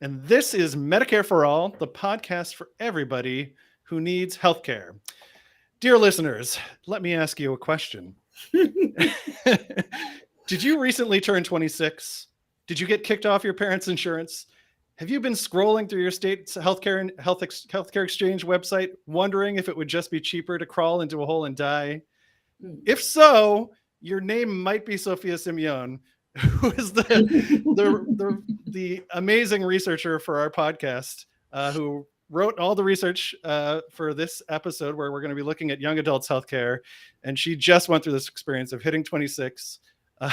and this is Medicare for All, the podcast for everybody who needs healthcare. Dear listeners, let me ask you a question. Did you recently turn 26? Did you get kicked off your parents' insurance? Have you been scrolling through your state's healthcare exchange website, wondering if it would just be cheaper to crawl into a hole and die? If so, your name might be Sophia Simeon, who is the amazing researcher for our podcast, who wrote all the research for this episode where we're going to be looking at young adults healthcare. And she just went through this experience of hitting 26,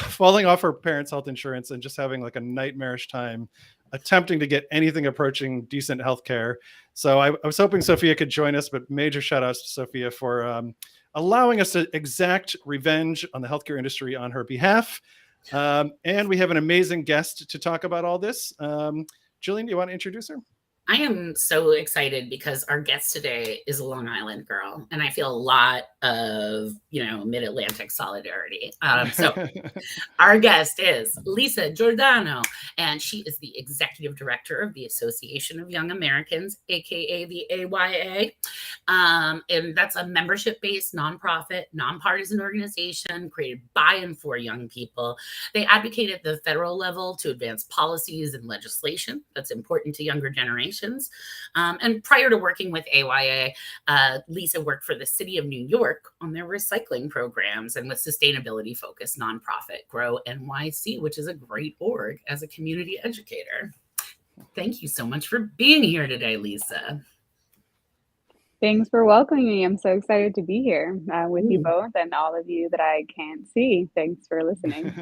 falling off her parents' health insurance, and just having like a nightmarish time attempting to get anything approaching decent healthcare. So I was hoping Sophia could join us, but major shout outs to Sophia for allowing us to exact revenge on the healthcare industry on her behalf. And we have an amazing guest to talk about all this. Jillian, do you want to introduce her? I am so excited because our guest today is a Long Island girl, and I feel a lot of, Mid-Atlantic solidarity. So our guest is Lisa Giordano, and she is the executive director of the Association of Young Americans, aka the AYA. And that's a membership-based nonprofit, nonpartisan organization created by and for young people. They advocate at the federal level to advance policies and legislation that's important to younger generations. And prior to working with AYA, Lisa worked for the city of New York on their recycling programs and with sustainability-focused nonprofit Grow NYC, which is a great org, as a community educator. Thank you so much for being here today, Lisa. Thanks for welcoming me. I'm so excited to be here with you both and all of you that I can't see. Thanks for listening.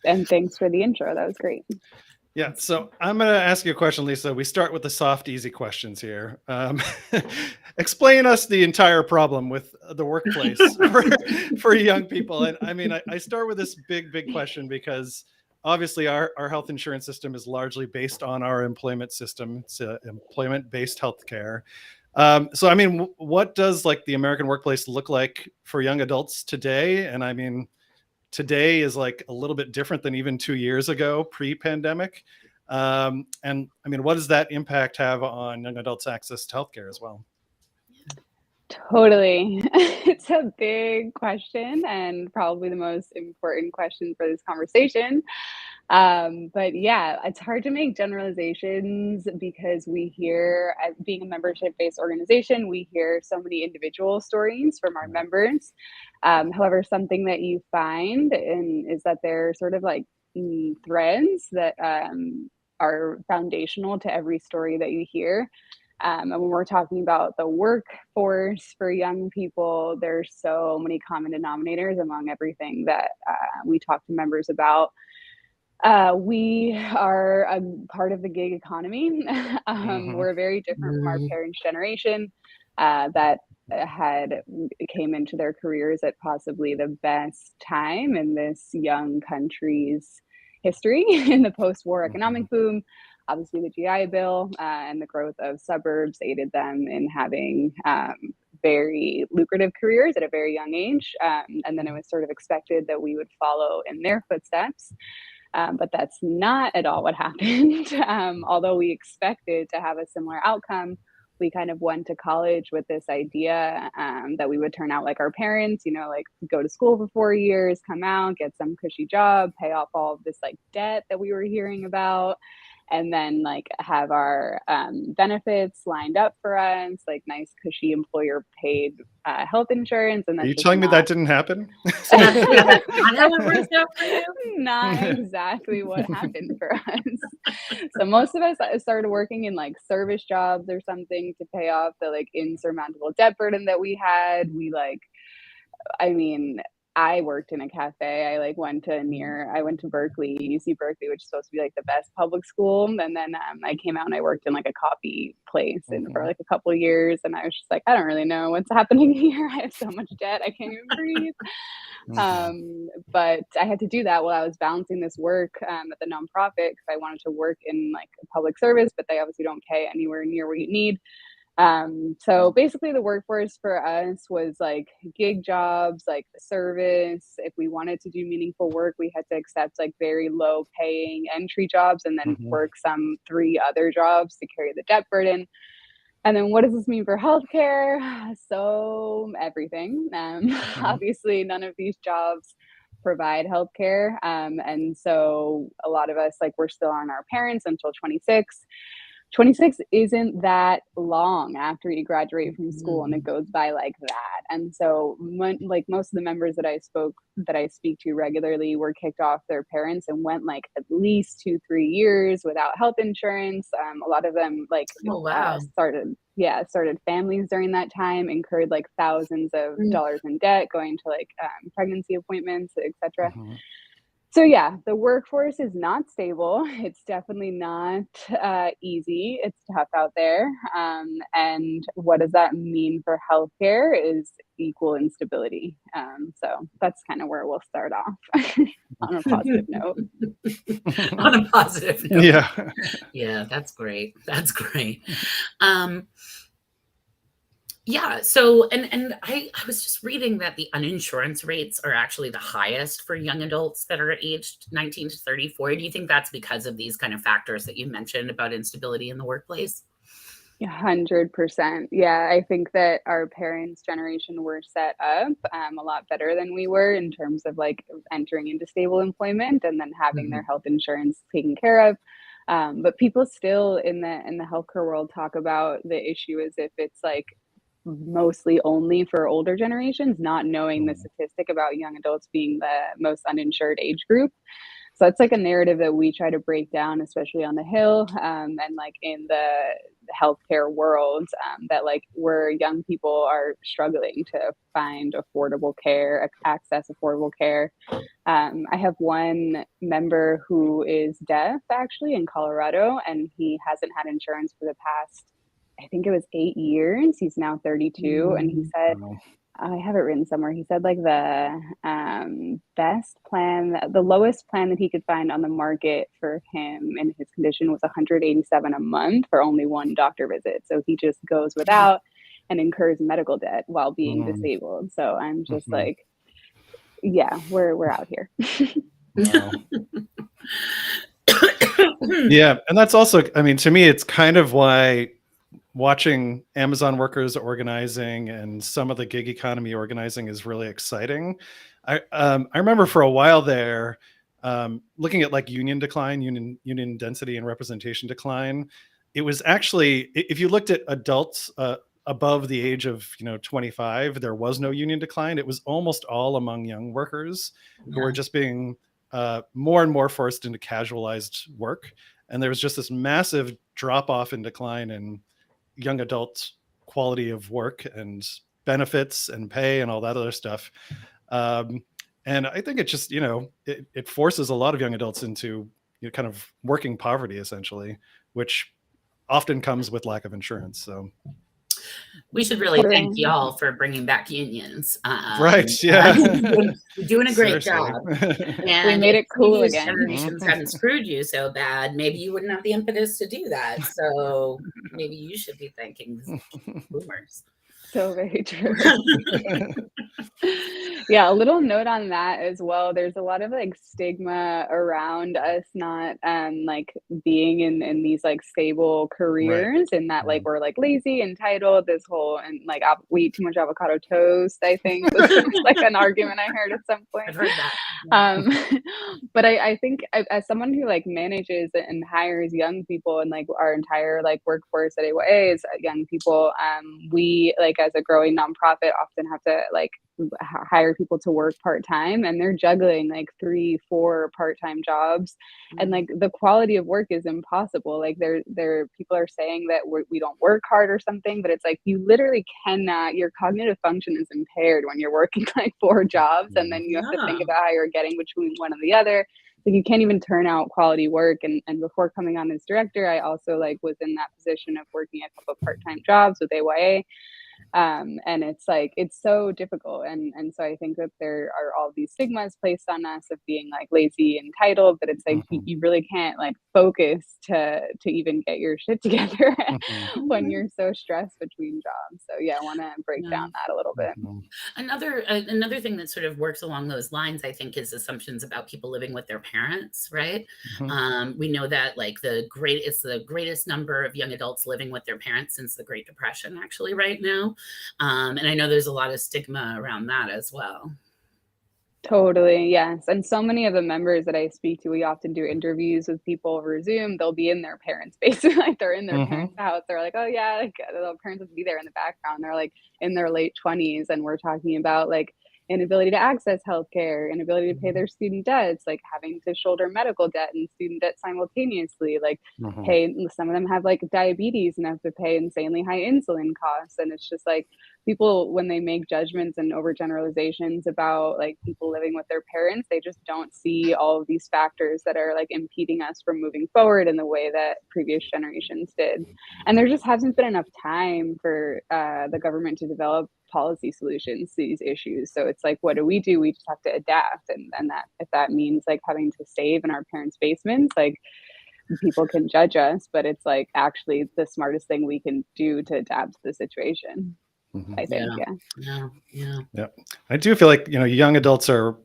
And thanks for the intro. That was great. Yeah, so I'm going to ask you a question, Lisa. We start with the soft, easy questions here. Explain us the entire problem with the workplace for young people. And I mean, I start with this big question because obviously our health insurance system is largely based on our employment system. It's employment-based healthcare. So, I mean, what does like the American workplace look like for young adults today? And I mean, today is like a little bit different than even 2 years ago, pre-pandemic. And I mean, what does that impact have on young adults' access to healthcare as well? Totally. It's a big question and probably the most important question for this conversation. But yeah, it's hard to make generalizations because we hear, as being a membership-based organization, we hear so many individual stories from our members. However, something that you find is that there are sort of like threads that are foundational to every story that you hear. And when we're talking about the workforce for young people, there's so many common denominators among everything that we talk to members about. We are a part of the gig economy. We're very different from our parents' generation that came into their careers at possibly the best time in this young country's history in the post-war economic boom. Obviously, the GI Bill and the growth of suburbs aided them in having very lucrative careers at a very young age. And then it was sort of expected that we would follow in their footsteps. But that's not at all what happened. Although we expected to have a similar outcome, we kind of went to college with this idea that we would turn out like our parents, like go to school for 4 years, come out, get some cushy job, pay off all of this like debt that we were hearing about, and then like have our benefits lined up for us, like nice cushy employer paid health insurance. And that's Are you telling me that didn't happen? Not exactly what happened for us. So most of us started working in like service jobs or something to pay off the like insurmountable debt burden that we had. I worked in a cafe. I went to Berkeley, UC Berkeley, which is supposed to be like the best public school. And then I came out and I worked in like a coffee place for like a couple of years. And I was just like, I don't really know what's happening here. I have so much debt. I can't even breathe. But I had to do that while I was balancing this work at the nonprofit because I wanted to work in like public service, but they obviously don't pay anywhere near what you need. So basically the workforce for us was like gig jobs, like service. If we wanted to do meaningful work, we had to accept like very low paying entry jobs and then Mhm. work some 3 other jobs to carry the debt burden. And then what does this mean for healthcare? So everything. Mhm. Obviously, none of these jobs provide healthcare. And so a lot of us, like, we're still on our parents until 26. 26 isn't that long after you graduate from school, and it Mhm. goes by like that. And so like most of the members that I speak to regularly were kicked off their parents and went like at least 2 3 years without health insurance. A lot of them like Oh, wow. started families during that time, incurred like thousands of Mm. dollars in debt going to like pregnancy appointments, etc. Mhm. So yeah, the workforce is not stable. It's definitely not easy. It's tough out there. And what does that mean for healthcare is equal instability. So that's kind of where we'll start off on a positive note. On a positive note. Yeah. Yeah, that's great. That's great. Um, yeah, so and I was just reading that the uninsurance rates are actually the highest for young adults that are aged 19 to 34. Do you think that's because of these kind of factors that you mentioned about instability in the workplace? 100%. Yeah, I think that our parents' generation were set up a lot better than we were in terms of like entering into stable employment and then having their Mhm. health insurance taken care of. But people still in the healthcare world talk about the issue as if it's like mostly only for older generations, not knowing the Mhm. statistic about young adults being the most uninsured age group. So that's like a narrative that we try to break down, especially on the Hill, and like in the healthcare world, that like where young people are struggling to find affordable care, access affordable care. I have one member who is deaf actually in Colorado, and he hasn't had insurance for the past, I think it was 8 years. He's now 32, and he Mm. said, Wow. I have it written somewhere. He said like the best plan, the lowest plan that he could find on the market for him and his condition was 187 a month for only one doctor visit. So he just goes without and incurs medical debt while being Mm. disabled. So I'm just Mhm. like, yeah, we're out here. Wow. Yeah, and that's also, I mean, to me, it's kind of why watching Amazon workers organizing and some of the gig economy organizing is really exciting. I remember for a while there, looking at like union decline, union density and representation decline. It was actually, if you looked at adults above the age of 25, there was no union decline. It was almost all among young workers who were Yeah. just being more and more forced into casualized work, and there was just this massive drop off in decline in young adult quality of work and benefits and pay and all that other stuff. Um, and I think it just, it forces a lot of young adults into kind of working poverty essentially, which often comes with lack of insurance. So, We should really thank Totally. y'all for bringing back unions. right. Yeah. You're doing a great Seriously. job. We And made if it cool previous again. generations hadn't screwed you so bad, maybe you wouldn't have the impetus to do that. So maybe you should be thanking boomers. So very true. Yeah, a little note on that as well. There's a lot of like stigma around us not like being in these like stable Right. careers, and that Yeah. like we're like lazy, entitled, this whole and like we eat too much avocado toast, I think was like an argument I heard at some point. I've heard that. Yeah. Um, but I think as someone who like manages and hires young people and like our entire like workforce at AYA is young people, we like as a growing nonprofit often have to like hire people to work part-time, and they're juggling like 3 4 part-time jobs, and Mm. like the quality of work is impossible. Like there people are saying that we don't work hard or something, but it's like you literally cannot, your cognitive function is impaired when you're working like 4 jobs, and then you have to think Yeah. about how you're getting between one and the other. Like you can't even turn out quality work. And before coming on as director, I also like was in that position of working a couple of part-time jobs with AYA, And it's like, it's so difficult. And so I think that there are all these stigmas placed on us of being like lazy and entitled, but it's like, Mhm. you really can't like focus to even get your shit together Mhm. when Mhm. you're so stressed between jobs. So yeah, I want to break Yeah. down that a little bit. Mhm. Another thing that sort of works along those lines, I think, is assumptions about people living with their parents, right? Mhm. We know that like it's the greatest number of young adults living with their parents since the Great Depression, actually, right now. And I know there's a lot of stigma around that as well. Totally, yes, and so many of the members that I speak to, we often do interviews with people over Zoom, they'll be in their parents' basement, like, they're in their Mhm. parents' house, they're like, "Oh, yeah," like, the parents would be there in the background, they're, like, in their late 20s, and we're talking about, like, inability to access healthcare, inability to pay their student debts, like, having to shoulder medical debt and student debt simultaneously, like, Mhm. pay some of them have, like, diabetes and have to pay insanely high insulin costs, and it's just, like, people when they make judgments and overgeneralizations about like people living with their parents, they just don't see all of these factors that are like impeding us from moving forward in the way that previous generations did. And there just hasn't been enough time for the government to develop policy solutions to these issues. So it's like, what do? We just have to adapt, and that if that means like having to save in our parents' basements, like people can judge us, but it's like actually the smartest thing we can do to adapt to the situation. Mhm. I think, Yeah, yeah. yeah, yeah. Yeah. I do feel like, young adults are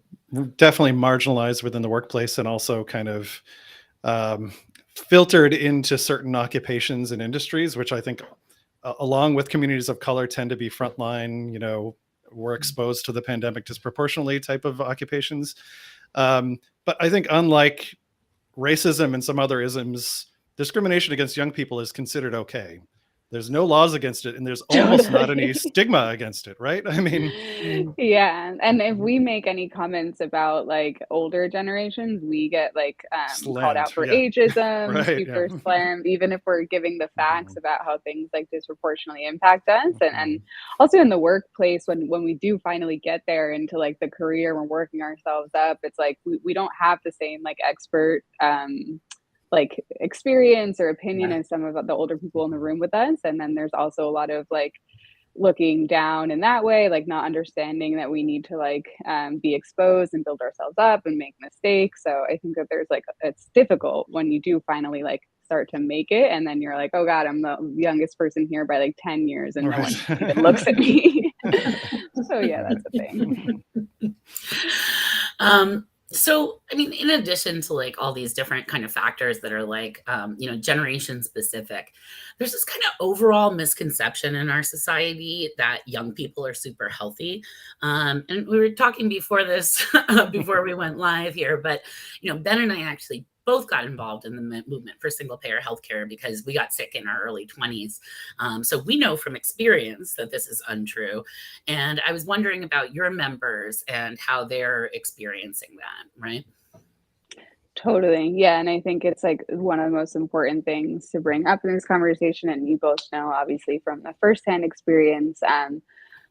definitely marginalized within the workplace and also kind of um, filtered into certain occupations and industries, which I think, along with communities of color, tend to be frontline, were exposed to the pandemic disproportionately type of occupations. But I think, unlike racism and some other isms, discrimination against young people is considered okay. There's no laws against it, and there's almost not any Totally. stigma against it, right? I mean, Mm. Yeah, and if we make any comments about, like, older generations, we get, like, called slammed. out for Yeah. ageism, Right. Yeah. super slammed, even if we're giving the facts Mhm. about how things, like, disproportionately impact us, and Mhm. also in the workplace, when we do finally get there into, like, the career, we're working ourselves up, it's like we don't have the same, like, expert, like, experience or opinion Yeah. as some of the older people in the Mhm. room with us, and then there's also a lot of, like, looking down in that way, like not understanding that we need to like be exposed and build ourselves up and make mistakes. So I think that there's like it's difficult when you do finally like start to make it, and then you're like, oh God, I'm the youngest person here by like 10 years, and no Right. one even looks at me. So yeah, Yeah. that's a thing. So I mean, in addition to like all these different kind of factors that are like, generation specific, there's this kind of overall misconception in our society that young people are super healthy. And we were talking before this, before we went live here, but Ben and I actually both got involved in the movement for single payer healthcare because we got sick in our early 20s. So we know from experience that this is untrue. And I was wondering about your members and how they're experiencing that, right? Totally. Yeah. And I think it's like one of the most important things to bring up in this conversation. And you both know, obviously, from the firsthand experience.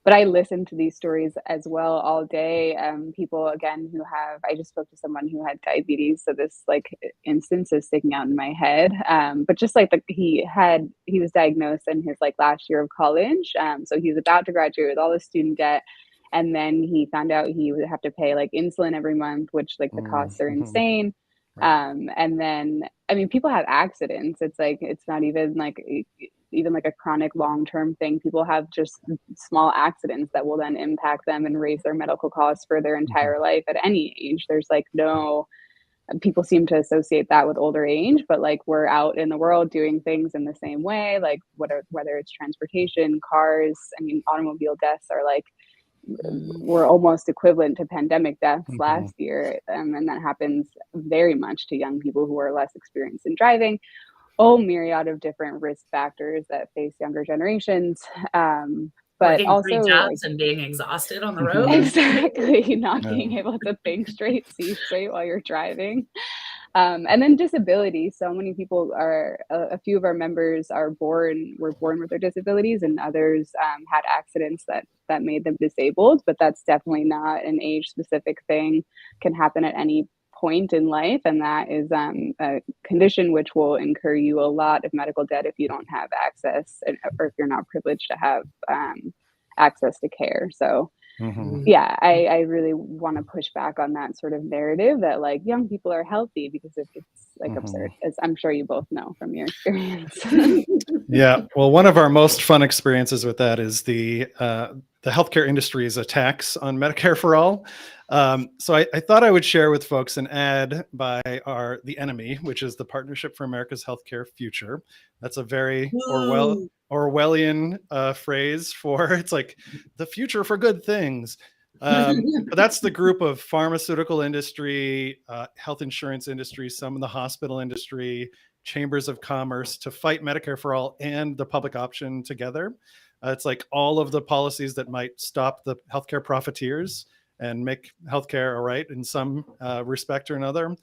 But I listen to these stories as well all day. People, again, who have, I just spoke to someone who had diabetes. So this like instance is sticking out in my head. But just like he was diagnosed in his like last year of college. So he was about to graduate with all the student debt. And then he found out he would have to pay like insulin every month, which like the costs are Mhm. insane. Right. And then, I mean, people have accidents. It's like, it's not even like, even like a chronic long-term thing. People have just small accidents that will then impact them and raise their medical costs for their Mhm. entire life at any age. There's like no, people seem to associate that with older age, but like we're out in the world doing things in the same way, like whether it's transportation, cars. I mean, automobile deaths are like Mhm. were almost equivalent to pandemic deaths Mhm. last year. And that happens very much to young people who are less experienced in driving. Whole myriad of different risk factors that face younger generations. But Working three also, like, jobs and being exhausted on the road. Mhm. exactly, not Yeah. being able to think straight, see straight while you're driving. And then disability. So many people are, a few of our members were born with their disabilities, and others had accidents that made them disabled. But that's definitely not an age specific thing. Can happen at any point in life, and that is a condition which will incur you a lot of medical debt if you don't have access, or if you're not privileged to have access to care. So Mhm. yeah, I really want to push back on that sort of narrative that like young people are healthy, because it's like absurd, Mhm. as I'm sure you both know from your experience. Yeah. Well, one of our most fun experiences with that is the healthcare industry's attacks on Medicare for all. So I thought I would share with folks an ad by the enemy, which is the Partnership for America's Healthcare Future. That's a very Woo. Orwellian phrase for it's like the future for good things. But that's the group of pharmaceutical industry, health insurance industry, some in the hospital industry, chambers of commerce to fight Medicare for all and the public option together. It's like all of the policies that might stop the healthcare profiteers and make healthcare all right in some respect or another.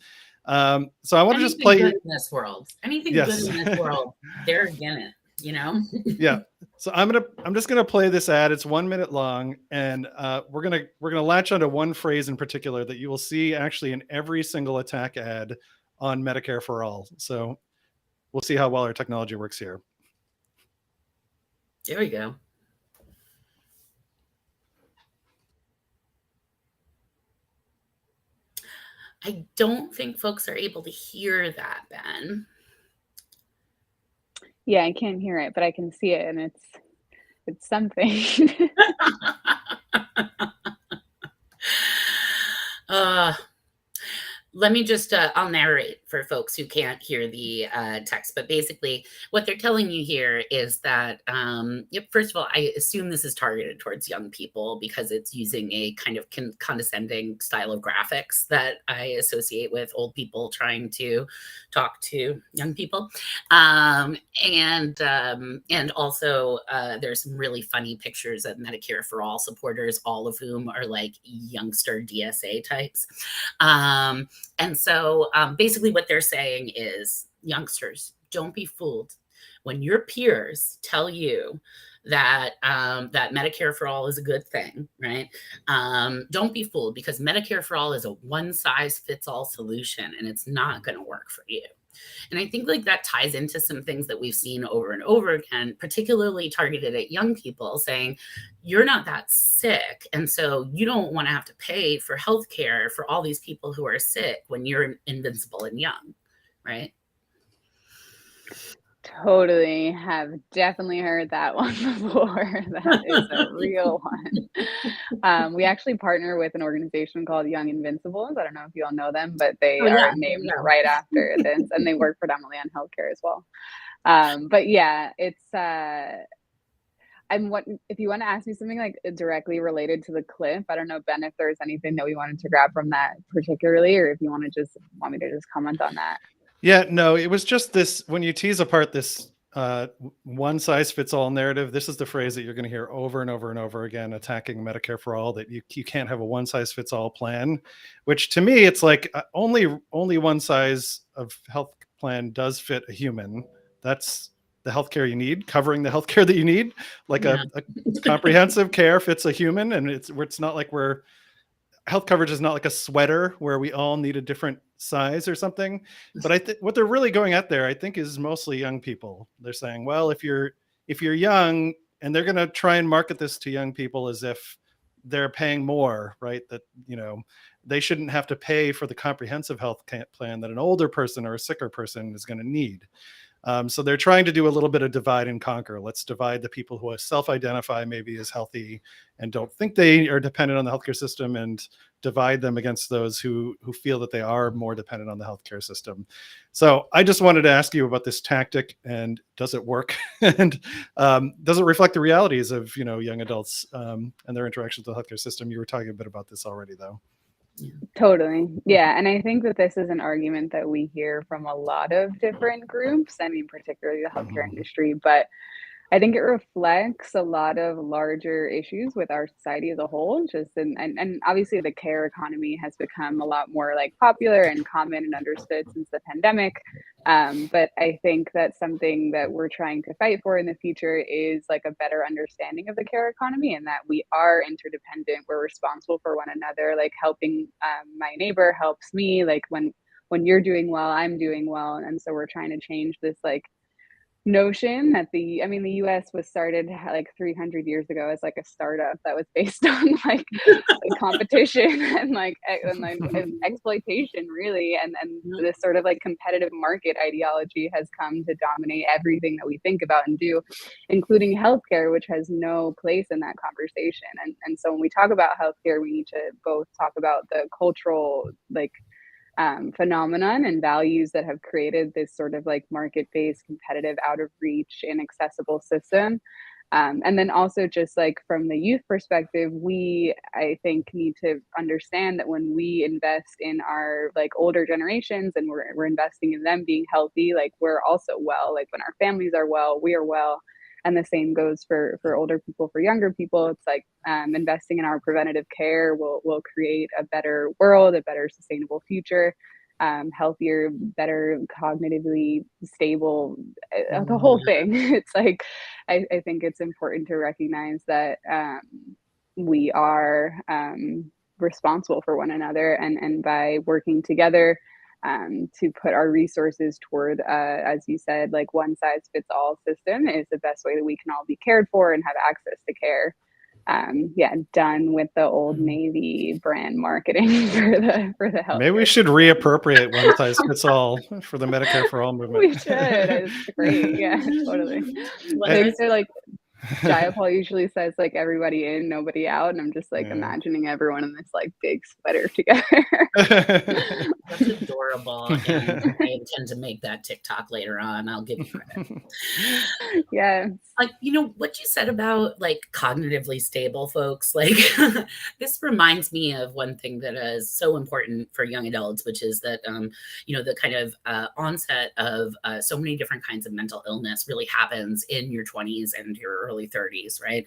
So I want to just Anything play good you. in this world, anything good Yes. in this world, they're in it, Yeah. So I'm just gonna play this ad. It's 1 minute long, and we're gonna latch onto one phrase in particular that you will see actually in every single attack ad on Medicare for all. So we'll see how well our technology works here. There we go. I don't think folks are able to hear that, Ben. Yeah, I can't hear it, but I can see it, and it's something. uh, Let me just, I'll narrate for folks who can't hear the text. But basically, what they're telling you here is that, first of all, I assume this is targeted towards young people because it's using a kind of condescending style of graphics that I associate with old people trying to talk to young people. And also, there's some really funny pictures of Medicare for All supporters, all of whom are like youngster DSA types. And so basically what they're saying is, youngsters, don't be fooled. When your peers tell you that that Medicare for all is a good thing, right? Don't be fooled, because Medicare for all is a one size fits all solution, and it's not going to work for you. And I think like that ties into some things that we've seen over and over again, particularly targeted at young people, saying you're not that sick, and so you don't want to have to pay for healthcare for all these people who are sick when you're invincible and young, right? Totally, have definitely heard that one before. That is a real one. We actually partner with an organization called Young Invincibles. I don't know if you all know them, but they Oh yeah, are there we named go. right after this, and they work predominantly on healthcare as well. But yeah, it's I'm what if you want to ask me something like directly related to the clip. I don't know, Ben, if there's anything that we wanted to grab from that particularly, or if you want me to just comment on that. Yeah, no, it was just this when you tease apart this one size fits all narrative, this is the phrase that you're going to hear over and over and over again attacking Medicare for all, that you can't have a one size fits all plan, which to me it's like only one size of health plan does fit a human. That's the healthcare you need, covering the healthcare that you need. Like Yeah. a comprehensive care fits a human, and it's not like health coverage is not like a sweater where we all need a different size or something. But I think what they're really going at there, I think, is mostly young people. They're saying, well, if you're young, and they're going to try and market this to young people as if they're paying more, right? That, they shouldn't have to pay for the comprehensive health plan that an older person or a sicker person is going to need. So they're trying to do a little bit of divide and conquer. Let's divide the people who self-identify maybe as healthy and don't think they are dependent on the healthcare system, and divide them against those who feel that they are more dependent on the healthcare system. So I just wanted to ask you about this tactic, and does it work? And does it reflect the realities of young adults and their interactions with the healthcare system? You were talking a bit about this already, though. Totally. Yeah. And I think that this is an argument that we hear from a lot of different groups. I mean, particularly the healthcare Mhm. industry, but I think it reflects a lot of larger issues with our society as a whole. Just and obviously the care economy has become a lot more like popular and common and understood since the pandemic. But I think that something that we're trying to fight for in the future is like a better understanding of the care economy and that we are interdependent. We're responsible for one another. Like helping my neighbor helps me. Like when you're doing well, I'm doing well, and so we're trying to change this like notion that the US was started like 300 years ago as like a startup that was based on like competition and and exploitation really, and Yeah. this sort of like competitive market ideology has come to dominate everything that we think about and do, including healthcare, which has no place in that conversation. And so when we talk about healthcare, we need to both talk about the cultural like phenomenon and values that have created this sort of like market-based, competitive, out of reach, inaccessible system. And then also just like from the youth perspective, we I think need to understand that when we invest in our like older generations and we're investing in them being healthy, like we're also well. Like when our families are well, we are well. And the same goes for older people, for younger people. It's like investing in our preventative care will create a better world, a better sustainable future, healthier, better, cognitively stable, the whole thing. It's like I think it's important to recognize that we are responsible for one another, and by working together to put our resources toward, as you said, like one size fits all system is the best way that we can all be cared for and have access to care. Yeah, done with the Old Navy brand marketing for the Maybe we healthcare should system. reappropriate one size fits all for the Medicare for all movement. We should. It's great. Yeah, totally. Whether And- it's They're like Jayapal usually says like everybody in, nobody out, and I'm just like Yeah. imagining everyone in this like big sweater together. that's adorable, and I intend to make that TikTok later on. I'll give you credit. Yeah. Like, what you said about like cognitively stable folks, like this reminds me of one thing that is so important for young adults, which is that the kind of onset of so many different kinds of mental illness really happens in your 20s and your early 30s, right?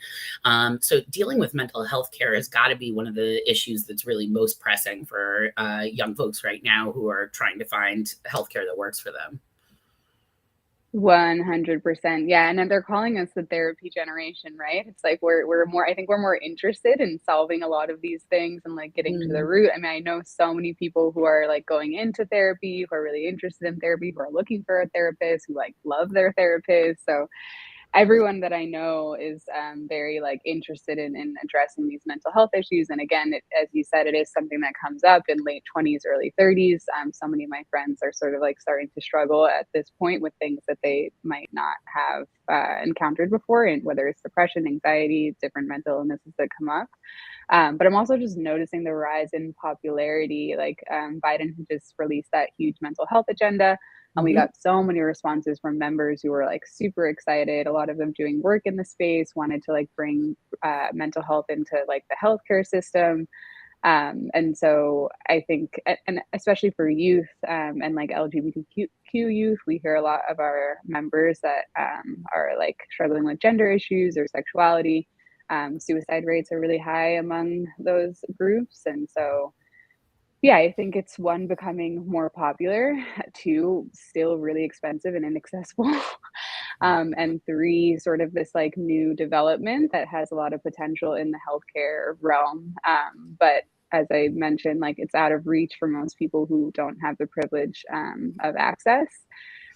So dealing with mental health care has got to be one of the issues that's really most pressing for young folks right now who are trying to find healthcare that works for them. 100%. Yeah, and then they're calling us the therapy generation, right? It's like we're more I think we're more interested in solving a lot of these things and like getting to the Mm. root. I mean, I know so many people who are like going into therapy, who are really interested in therapy, who are looking for a therapist, who like love their therapist. So everyone that I know is very like interested in addressing these mental health issues. And again, as you said, it is something that comes up in late 20s, early 30s. So many of my friends are sort of like starting to struggle at this point with things that they might not have encountered before, and whether it's depression, anxiety, different mental illnesses that come up. But I'm also just noticing the rise in popularity. Like Biden just released that huge mental health agenda. And we Mhm. got so many responses from members who were like super excited. A lot of them doing work in the space, wanted to like bring mental health into like the healthcare system. And so I think, and especially for youth and like LGBTQ youth, we hear a lot of our members that are like struggling with gender issues or sexuality. Suicide rates are really high among those groups. And so, yeah, I think it's one, becoming more popular, two, still really expensive and inaccessible, and three, sort of this like new development that has a lot of potential in the healthcare realm. But as I mentioned, like it's out of reach for most people who don't have the privilege of access.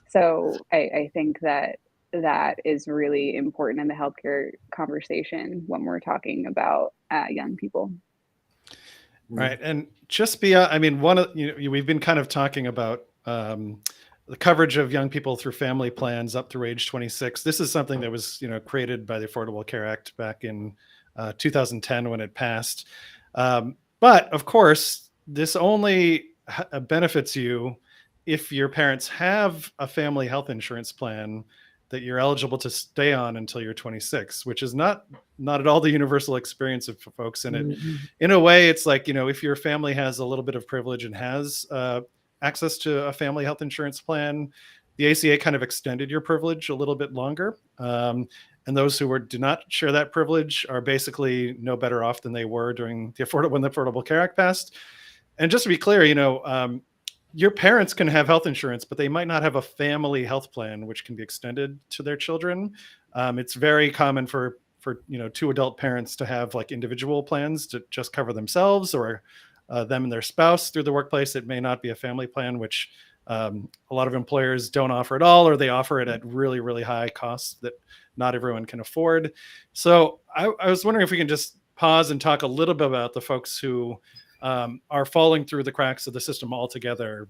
So I think that that is really important in the healthcare conversation when we're talking about young people. Right. And just beyond, I mean, one of, we've been kind of talking about the coverage of young people through family plans up through age 26. This is something that was, created by the Affordable Care Act back in 2010 when it passed. But of course, this only benefits you if your parents have a family health insurance plan that you're eligible to stay on until you're 26, which is not at all the universal experience of folks. And it, Mhm. in a way, it's like, if your family has a little bit of privilege and has access to a family health insurance plan, the ACA kind of extended your privilege a little bit longer. And those who do not share that privilege are basically no better off than they were during when the Affordable Care Act passed. And just to be clear, your parents can have health insurance, but they might not have a family health plan, which can be extended to their children. It's very common for two adult parents to have like individual plans to just cover themselves or them and their spouse through the workplace. It may not be a family plan, which a lot of employers don't offer at all, or they offer it at really, really high costs that not everyone can afford. So I was wondering if we can just pause and talk a little bit about the folks who are falling through the cracks of the system altogether,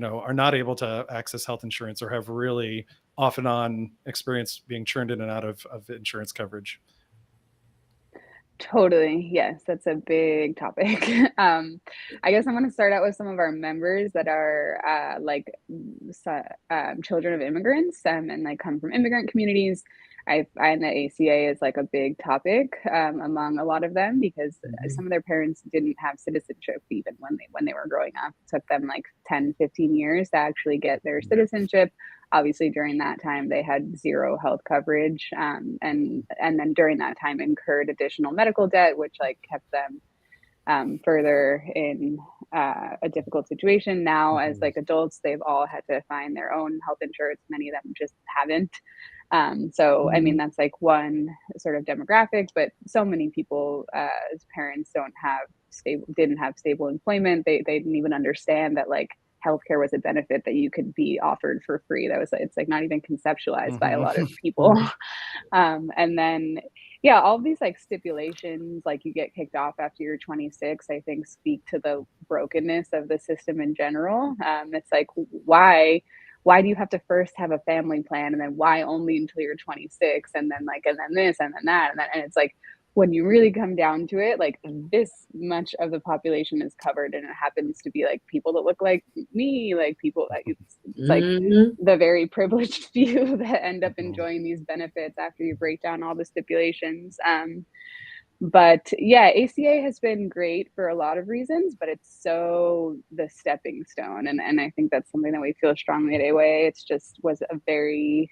are not able to access health insurance or have really off and on experience being churned in and out of insurance coverage. Totally. Yes, that's a big topic. I guess I'm going to start out with some of our members that are children of immigrants and like come from immigrant communities. I find that ACA is like a big topic among a lot of them because some of their parents didn't have citizenship even when they were growing up. It took them like 10, 15 years to actually get their citizenship. Obviously, during that time, they had zero health coverage, and then during that time incurred additional medical debt, which like kept them further in a difficult situation. Now, as like adults, they've all had to find their own health insurance. Many of them just haven't. So, I mean, that's like one sort of demographic, but so many people as parents didn't have stable employment. They didn't even understand that like healthcare was a benefit that you could be offered for free. It's like not even conceptualized by a lot of people. And then, yeah, all these like stipulations, like you get kicked off after you're 26, I think speak to the brokenness of the system in general. It's like, why do you have to first have a family plan and then why only until you're 26 and then this and then that and it's like when you really come down to it, like this much of the population is covered and it happens to be like people that look like me, like people that it's like the very privileged few that end up enjoying these benefits after you break down all the stipulations. But yeah, ACA has been great for a lot of reasons, but it's so the stepping stone. And I think that's something that we feel strongly at AOA. It's just was a very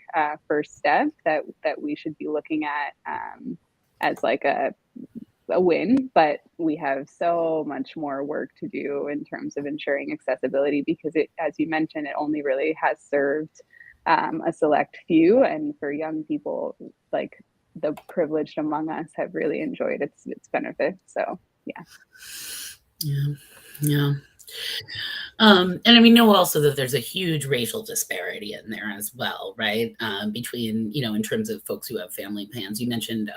first step that we should be looking at as like a win, but we have so much more work to do in terms of ensuring accessibility because it, as you mentioned, it only really has served a select few, and for young people, like the privileged among us have really enjoyed its benefits. So yeah. And I mean, know also that there's a huge racial disparity in there as well, right? Between, in terms of folks who have family plans. You mentioned,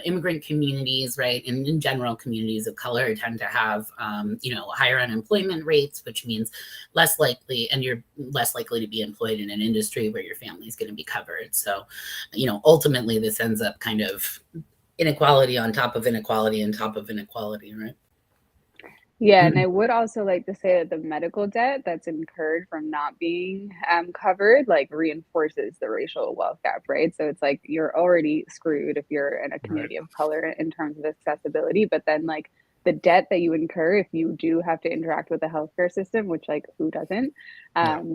immigrant communities, right? And in general, communities of color tend to have, higher unemployment rates, which means less likely, and you're less likely to be employed in an industry where your family is going to be covered. So, ultimately, this ends up kind of inequality on top of inequality on top of inequality, right? Yeah, and I would also like to say that the medical debt that's incurred from not being covered, like reinforces the racial wealth gap, right? So it's like you're already screwed if you're in a community of color in terms of accessibility, but then like the debt that you incur if you do have to interact with the healthcare system, which like who doesn't,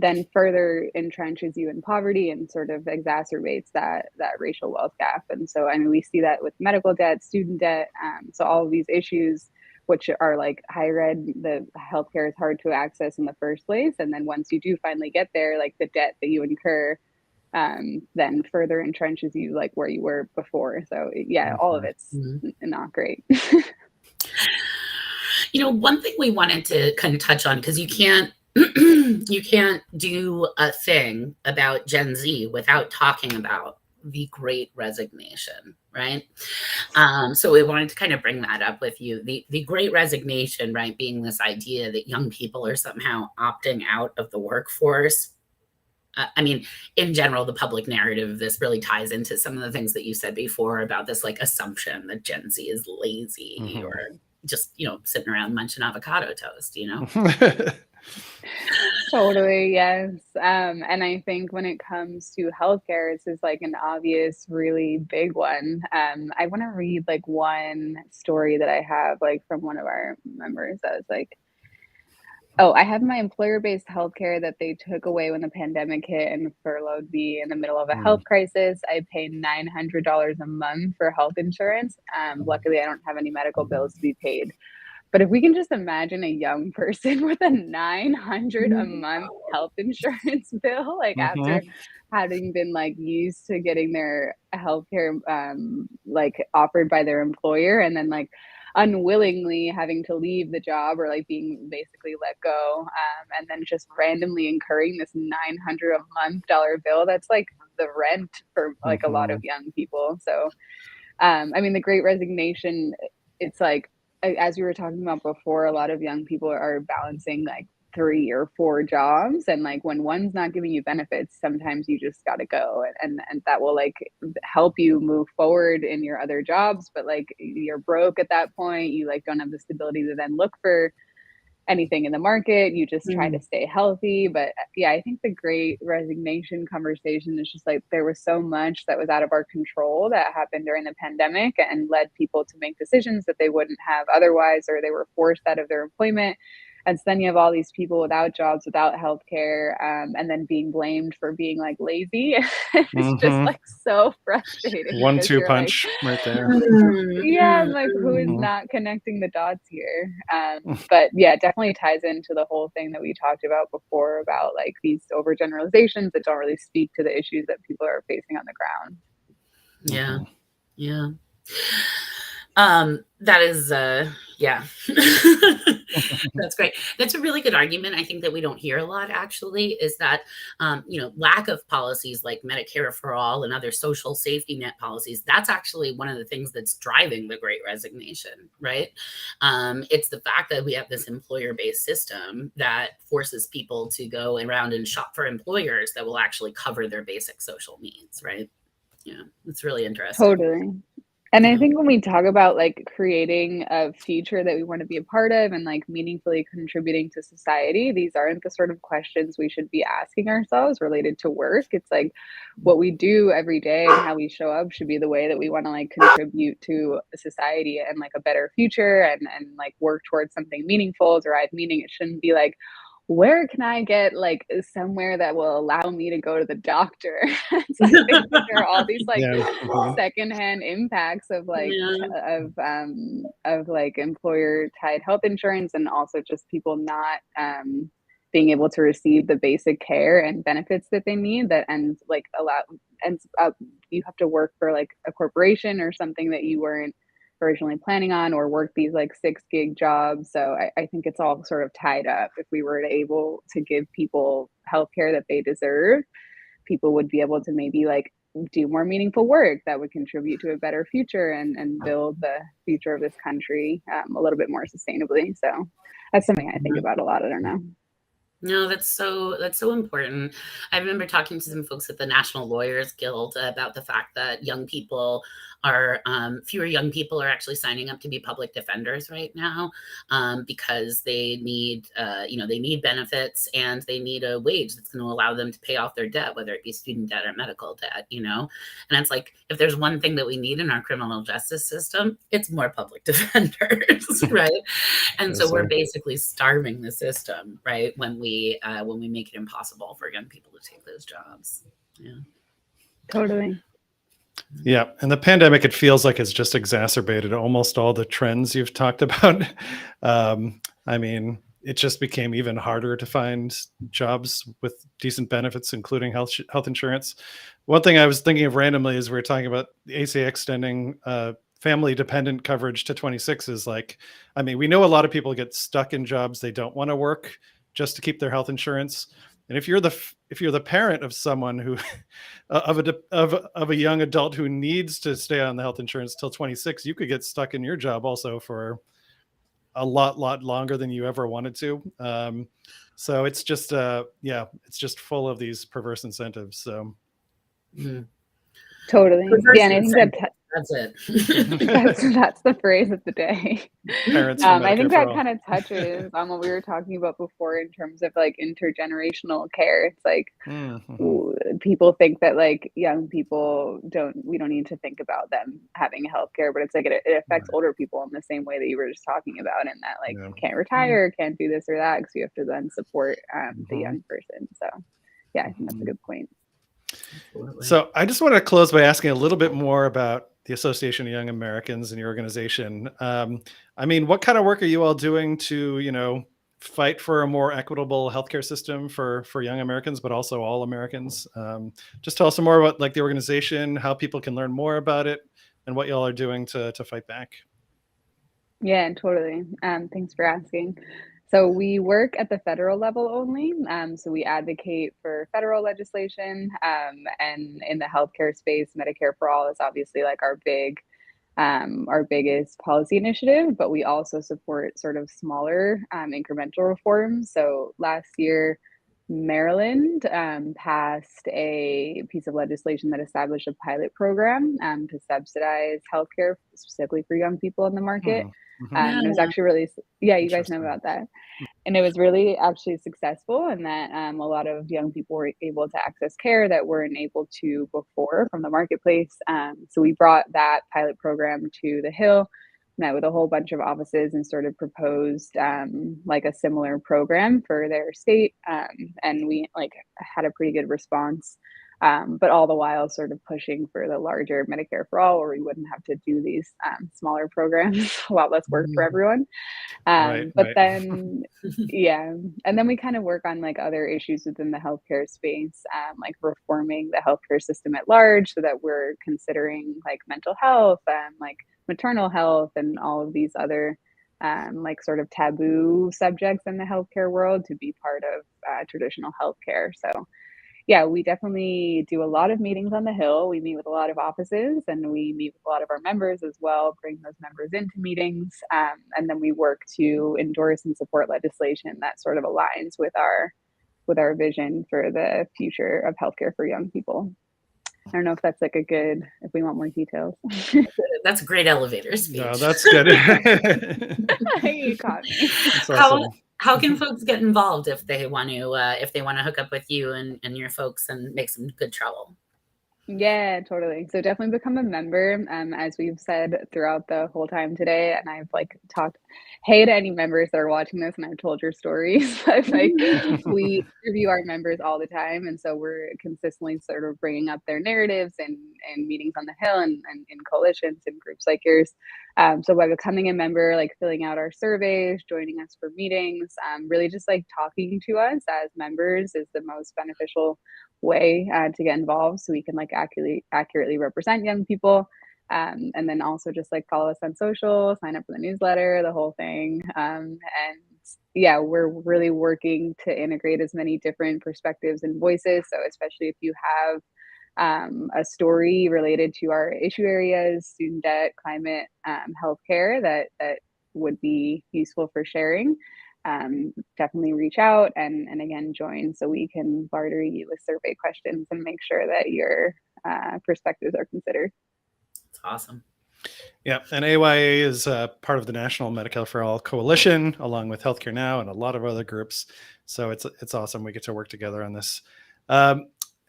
then further entrenches you in poverty and sort of exacerbates that racial wealth gap. And so, I mean, we see that with medical debt, student debt, so all of these issues which are like higher ed, the healthcare is hard to access in the first place. And then once you do finally get there, like the debt that you incur then further entrenches you like where you were before. So yeah, all of it's not great. One thing we wanted to kind of touch on, because you can't do a thing about Gen Z without talking about the Great Resignation, right? So we wanted to kind of bring that up with you. The Great Resignation, right, being this idea that young people are somehow opting out of the workforce. I mean, in general, the public narrative of this really ties into some of the things that you said before about this like assumption that Gen Z is lazy or just, sitting around munching avocado toast, Totally, yes. And I think when it comes to healthcare, this is like an obvious, really big one. I want to read like one story that I have like from one of our members that was like, Oh, I have my employer-based healthcare that they took away when the pandemic hit and furloughed me in the middle of a Mm. health crisis. I pay $900 a month for health insurance. Luckily, I don't have any medical bills to be paid. But if we can just imagine a young person with a 900 a month health insurance bill, like Mhm. after having been like used to getting their healthcare like offered by their employer and then like unwillingly having to leave the job or like being basically let go and then just randomly incurring this 900 a month dollar bill, that's like the rent for like a lot of Mhm. young people. So I mean, the great resignation, it's like, as you were talking about before, a lot of young people are balancing like 3 or 4 jobs. And like when one's not giving you benefits, sometimes you just got to go. And that will like help you move forward in your other jobs. But like you're broke at that point. You like don't have the stability to then look for anything in the market. You just try to Mm. stay healthy. But yeah, I think the great resignation conversation is just like there was so much that was out of our control that happened during the pandemic and led people to make decisions that they wouldn't have otherwise, or they were forced out of their employment. And so then you have all these people without jobs, without healthcare, and then being blamed for being like lazy. It's just Mhm. like so frustrating because 1-2 you're like, punch right there. Mm, yeah, I'm like, who is Mhm. not connecting the dots here? But yeah, it definitely ties into the whole thing that we talked about before about like these overgeneralizations that don't really speak to the issues that people are facing on the ground. yeah. Mhm. Yeah. That is, yeah. That's great. That's a really good argument. I think that we don't hear a lot actually is that, lack of policies like Medicare for all and other social safety net policies. That's actually one of the things that's driving the great resignation, right? It's the fact that we have this employer based system that forces people to go around and shop for employers that will actually cover their basic social needs, right? Yeah, it's really interesting. Totally. And I Yeah. think when we talk about like creating a future that we want to be a part of and like meaningfully contributing to society, these aren't the sort of questions we should be asking ourselves related to work. It's like what we do every day and how we show up should be the way that we want to like contribute to society and like a better future and like work towards something meaningful, derive meaning. It shouldn't be like, where can I get like somewhere that will allow me to go to the doctor? So I think that there are all these like Yeah. Mhm. secondhand impacts of like Yeah. of like employer tied health insurance and also just people not being able to receive the basic care and benefits that they need that ends like allow ends up you have to work for like a corporation or something that you weren't originally planning on or work these like 6 gig jobs. So I think it's all sort of tied up. If we were able to give people healthcare that they deserve, people would be able to maybe like do more meaningful work that would contribute to a better future and build the future of this country a little bit more sustainably. So that's something I think Mhm. about a lot. I don't know. No, that's so important. I remember talking to some folks at the National Lawyers Guild about the fact that fewer young people are actually signing up to be public defenders right now because they need benefits and they need a wage that's going to allow them to pay off their debt, whether it be student debt or medical debt. And it's like if there's one thing that we need in our criminal justice system, it's more public defenders, right? And so Yes, we're sir. basically starving the system, right? When we make it impossible for young people to take those jobs. Yeah. Totally. Yeah, and the pandemic, it feels like it's just exacerbated almost all the trends you've talked about. I mean, it just became even harder to find jobs with decent benefits, including health insurance. One thing I was thinking of randomly is we were talking about the ACA extending family dependent coverage to 26 is like, I mean, we know a lot of people get stuck in jobs they don't want to work just to keep their health insurance. And if you're the parent of someone who of a young adult who needs to stay on the health insurance till 26, you could get stuck in your job also for a lot longer than you ever wanted to. So it's just it's just full of these perverse incentives. So Mhm. Totally. Yeah. Reverse And I think that incentive. That's it. That's the phrase of the day. Parents for I Medicare think for that all. kind of touches on what we were talking about before in terms of like intergenerational care. It's like Mhm. people think that like young people we don't need to think about them having healthcare, but it's like it affects Right. older people in the same way that you were just talking about, and that like Yeah. can't retire, can't do this or that because you have to then support the Mhm. young person. So yeah, I think that's a Mhm. good point. Absolutely. So I just want to close by asking a little bit more about the Association of Young Americans and your organization. I mean, what kind of work are you all doing to, fight for a more equitable healthcare system for young Americans, but also all Americans? Just tell us some more about like the organization, how people can learn more about it, and what y'all are doing to fight back. Yeah, totally. Thanks for asking. So we work at the federal level only. So we advocate for federal legislation, and in the healthcare space, Medicare for All is obviously like our biggest policy initiative. But we also support sort of smaller, incremental reforms. So last year, Maryland passed a piece of legislation that established a pilot program to subsidize healthcare specifically for young people in the market. Hmm. Hmm. Yeah. And it was actually really, yeah, you guys know Interesting. about that. And it was really actually successful in that a lot of young people were able to access care that weren't able to before from the marketplace. So we brought that pilot program to the Hill, met with a whole bunch of offices, and sort of proposed like a similar program for their state. And we like had a pretty good response. But all the while, sort of pushing for the larger Medicare for all, where we wouldn't have to do these smaller programs, a lot less work for Mhm. everyone. Right, But right. then, yeah, and then we kind of work on like other issues within the healthcare space, like reforming the healthcare system at large, so that we're considering like mental health, like maternal health, and all of these other like sort of taboo subjects in the healthcare world to be part of traditional healthcare. So yeah, we definitely do a lot of meetings on the Hill. We meet with a lot of offices, and we meet with a lot of our members as well, bring those members into meetings. And then we work to endorse and support legislation that sort of aligns with our vision for the future of healthcare for young people. I don't know if that's like if we want more details. That's a great elevator No, speech. that's good. You caught me. That's how awesome. how can folks get involved if they want to hook up with you and your folks and make some good trouble? Yeah, totally. So definitely become a member, as we've said throughout the whole time today. And I've like talked, hey to any members that are watching this, and I've told your stories. But like we interview our members all the time, and so we're consistently sort of bringing up their narratives and meetings on the Hill, and in coalitions and groups like yours. So by becoming a member, like filling out our surveys, joining us for meetings, really just like talking to us as members is the most beneficial way to get involved, so we can like accurately represent young people. And then also just like follow us on social, sign up for the newsletter, the whole thing. And yeah, we're really working to integrate as many different perspectives and voices. So especially if you have a story related to our issue areas, student debt, climate, healthcare, that would be useful for sharing, definitely reach out and again join, so we can barter you with survey questions and make sure that your perspectives are considered. It's awesome. Yeah, and AYA is part of the National Medicare for All Coalition, along with Healthcare Now and a lot of other groups. So it's awesome we get to work together on this.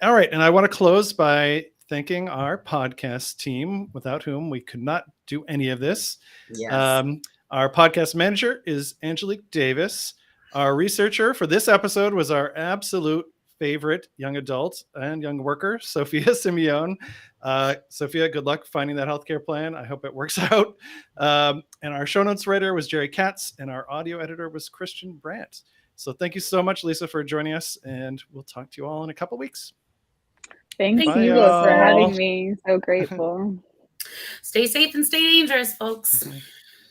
All right, and I want to close by thanking our podcast team, without whom we could not do any of this. Yes. Our podcast manager is Angelique Davis. Our researcher for this episode was our absolute favorite young adult and young worker, Sophia Simeone. Sophia, good luck finding that healthcare plan. I hope it works out. And our show notes writer was Jerry Katz, and our audio editor was Christian Brandt. So thank you so much, Lisa, for joining us, and we'll talk to you all in a couple weeks. Thank Thank Bye, you you, both for Lisa. having y'all. me. So grateful. Stay safe and stay dangerous, folks.